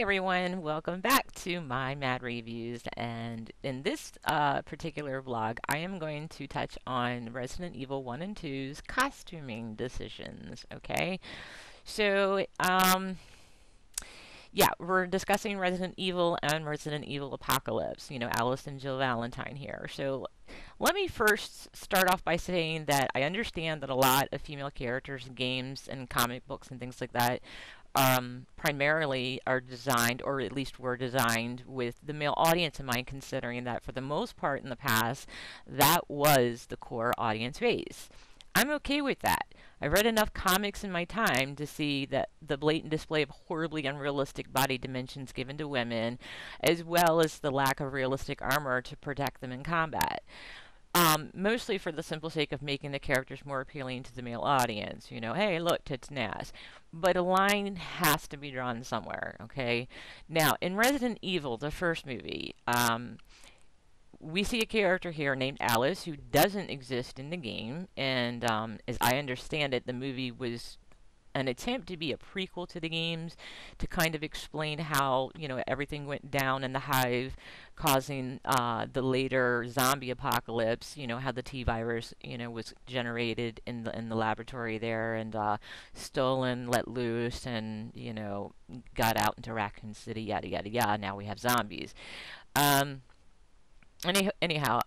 everyone, welcome back to my Mad Reviews. And in this particular vlog, I am going to touch on Resident Evil 1 and 2's costuming decisions. Okay, so yeah, we're discussing Resident Evil and Resident Evil Apocalypse. Alice and Jill Valentine here. So let me first start off by saying that I understand that a lot of female characters in games and comic books and things like that primarily are designed, or at least were designed, with the male audience in mind, considering that for the most part in the past, that was the core audience base. I'm okay with that. I've read enough comics in my time to see that the blatant display of horribly unrealistic body dimensions given to women, as well as the lack of realistic armor to protect them in combat. Mostly for the simple sake of making the characters more appealing to the male audience. Hey, look, tits and ass. But a line has to be drawn somewhere, okay? Now, in Resident Evil, the first movie, we see a character here named Alice who doesn't exist in the game, and as I understand it, the movie was an attempt to be a prequel to the games to kind of explain how everything went down in the hive, causing the later zombie apocalypse. How the T virus was generated in the laboratory there, and stolen, let loose, and got out into Raccoon City, yada yada yada. Now we have zombies. Anyhow,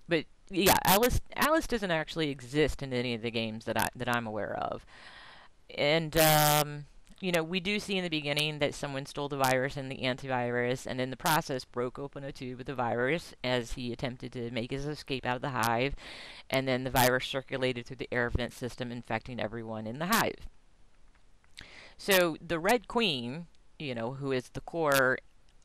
but yeah, Alice doesn't actually exist in any of the games that I'm aware of. And we do see in the beginning that someone stole the virus and the antivirus, and in the process broke open a tube with the virus as he attempted to make his escape out of the hive, and then the virus circulated through the air vent system, infecting everyone in the hive. So the Red Queen, who is the core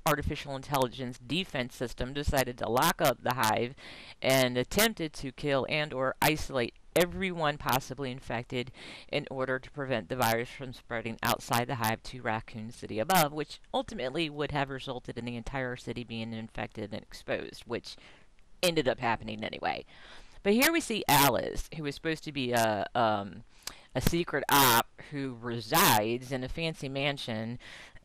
artificial intelligence defense system, decided to lock up the hive and attempted to kill and or isolate everyone possibly infected in order to prevent the virus from spreading outside the hive to Raccoon City above, which ultimately would have resulted in the entire city being infected and exposed, which ended up happening anyway. But here we see Alice, who is supposed to be a secret op who resides in a fancy mansion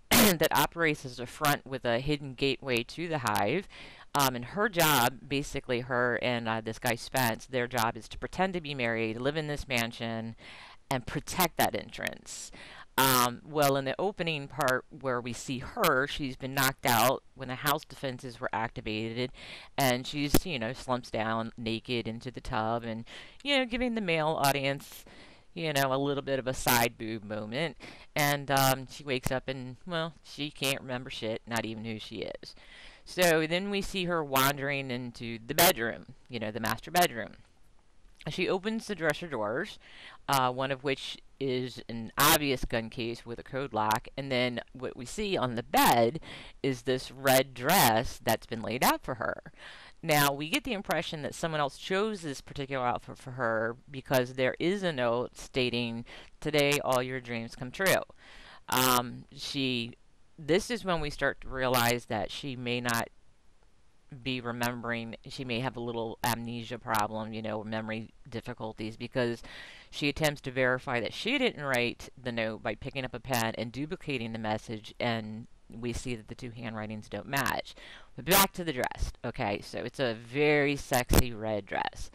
that operates as a front with a hidden gateway to the hive. And her job, basically her and this guy Spence, their job is to pretend to be married, live in this mansion, and protect that entrance. Well, in the opening part where we see her, she's been knocked out when the house defenses were activated, and she's, slumps down naked into the tub and, giving the male audience a little bit of a side boob moment. And she wakes up and, well, she can't remember shit, not even who she is. So then we see her wandering into the bedroom, the master bedroom. She opens the dresser drawers, one of which is an obvious gun case with a code lock. And then what we see on the bed is this red dress that's been laid out for her. Now, we get the impression that someone else chose this particular outfit for her because there is a note stating, "Today, all your dreams come true." This is when we start to realize that she may not be remembering. She may have a little amnesia problem, memory difficulties, because she attempts to verify that she didn't write the note by picking up a pen and duplicating the message, and we see that the two handwritings don't match. But back to the dress. Okay, so it's a very sexy red dress.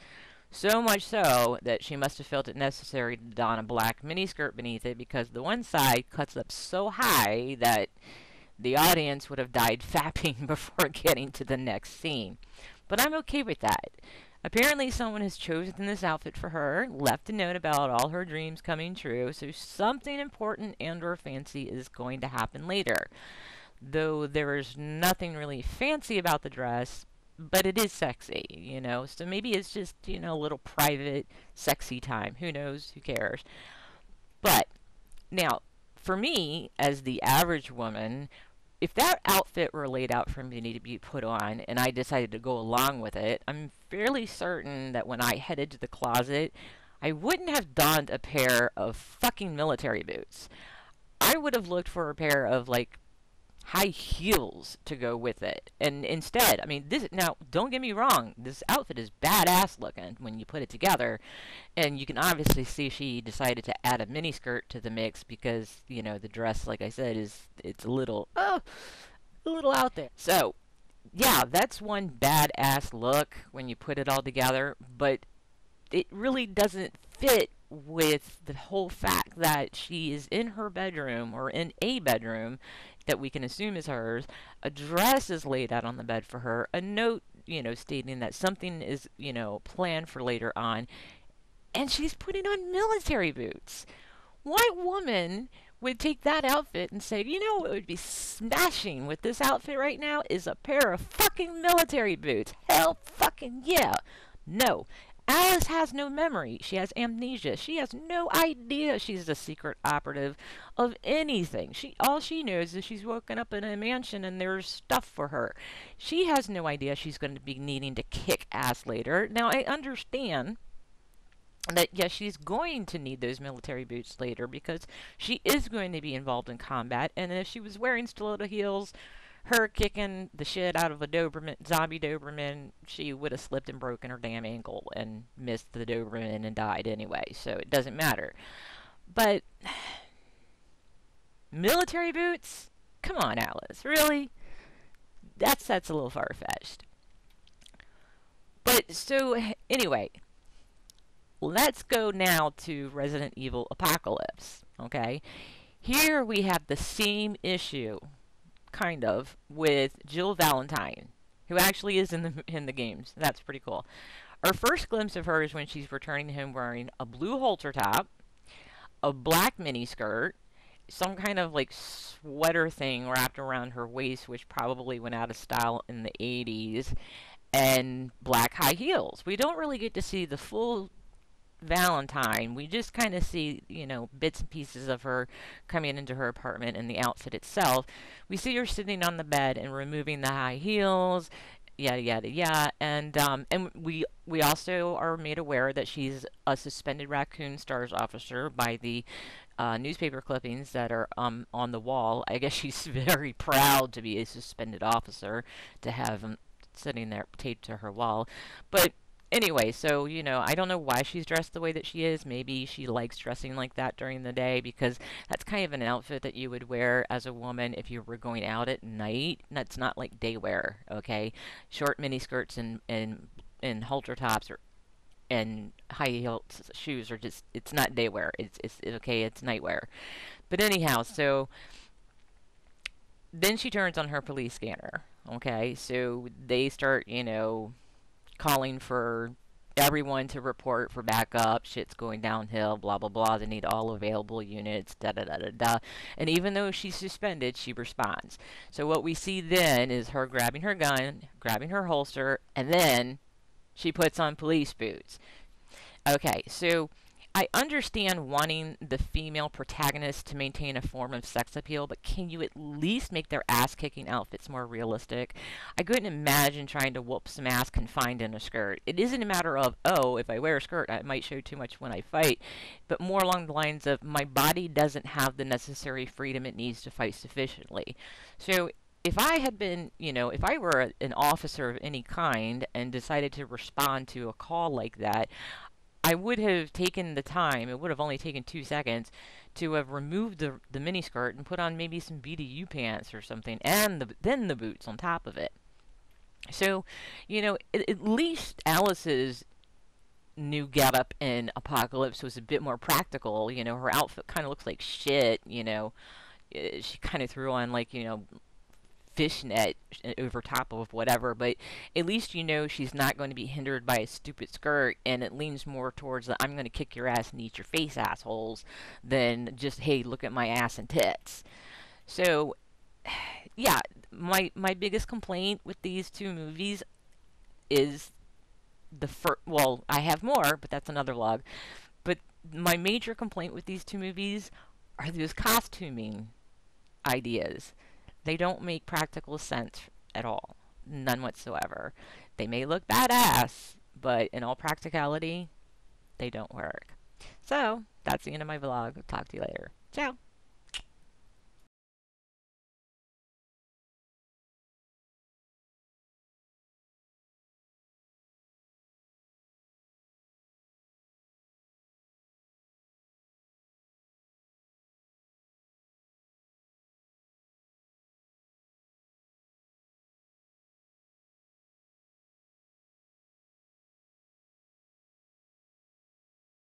So much so that she must have felt it necessary to don a black miniskirt beneath it, because the one side cuts up so high that the audience would have died fapping before getting to the next scene. But I'm okay with that. Apparently someone has chosen this outfit for her, left a note about all her dreams coming true, so something important and or fancy is going to happen later. Though there is nothing really fancy about the dress, but it is sexy, so maybe it's just, a little private, sexy time. Who knows? Who cares? But, now, for me, as the average woman, if that outfit were laid out for me to be put on and I decided to go along with it, I'm fairly certain that when I headed to the closet, I wouldn't have donned a pair of fucking military boots. I would have looked for a pair of, high heels to go with it. And instead, I mean, this now don't get me wrong, this outfit is badass looking when you put it together, and you can obviously see she decided to add a mini skirt to the mix because, you know, the dress, like I said, is it's a little out there. So, yeah, that's one badass look when you put it all together, but it really doesn't fit with the whole fact that she is in her bedroom or in a bedroom that we can assume is hers. A dress is laid out on the bed for her. A note, you know, stating that something is, you know, planned for later on. And she's putting on military boots. What woman would take that outfit and say, you know what would be smashing with this outfit right now is a pair of fucking military boots. Hell fucking yeah. No. Alice has no memory. She has amnesia. She has no idea she's a secret operative of anything. All she knows is she's woken up in a mansion and there's stuff for her. She has no idea she's going to be needing to kick ass later. Now I understand that yes, she's going to need those military boots later because she is going to be involved in combat, and if she was wearing stiletto heels, her kicking the shit out of a Doberman, zombie Doberman, she would have slipped and broken her damn ankle and missed the Doberman and died anyway, so it doesn't matter. But military boots? Come on, Alice, really? That's a little far-fetched. But so anyway, let's go now to Resident Evil Apocalypse, okay? Here we have the same issue, kind of, with Jill Valentine, who actually is in the games. That's pretty cool. Our first glimpse of her is when she's returning home wearing a blue halter top, a black miniskirt, some kind of like sweater thing wrapped around her waist, which probably went out of style in the 80s, and black high heels. We don't really get to see the full Valentine. We just kind of see, you know, bits and pieces of her coming into her apartment and the outfit itself. We see her sitting on the bed and removing the high heels, yada yada yada, and we also are made aware that she's a suspended Raccoon Stars officer by the newspaper clippings that are on the wall. I guess she's very proud to be a suspended officer, to have him sitting there taped to her wall, but anyway, so, you know, I don't know why she's dressed the way that she is. Maybe she likes dressing like that during the day because that's kind of an outfit that you would wear as a woman if you were going out at night. That's not like day wear, okay? Short mini skirts and halter tops and high heel shoes are just, it's not day wear. It's okay, it's night wear. But anyhow, so then she turns on her police scanner, okay? So they start, you know, calling for everyone to report for backup. Shit's going downhill, blah, blah, blah. They need all available units, da, da, da, da, da. And even though she's suspended, she responds. So what we see then is her grabbing her gun, grabbing her holster, and then she puts on police boots. Okay, so I understand wanting the female protagonist to maintain a form of sex appeal, but can you at least make their ass-kicking outfits more realistic? I couldn't imagine trying to whoop some ass confined in a skirt. It isn't a matter of, oh, if I wear a skirt, I might show too much when I fight, but more along the lines of, my body doesn't have the necessary freedom it needs to fight sufficiently. So if I had been, you know, if I were an officer of any kind and decided to respond to a call like that, I would have taken the time, it would have only taken 2 seconds, to have removed the miniskirt and put on maybe some BDU pants or something, and then the boots on top of it. So, you know, at least Alice's new getup in Apocalypse was a bit more practical. You know, her outfit kind of looks like shit, you know. She kind of threw on, like, you know, fishnet over top of whatever, but at least you know she's not going to be hindered by a stupid skirt, and it leans more towards the I'm going to kick your ass and eat your face, assholes, than just, hey, look at my ass and tits. So, yeah, my biggest complaint with these two movies is the first. Well, I have more, but that's another vlog. But my major complaint with these two movies are those costuming ideas. They don't make practical sense at all. None whatsoever. They may look badass, but in all practicality, they don't work. So, that's the end of my vlog. Talk to you later. Ciao!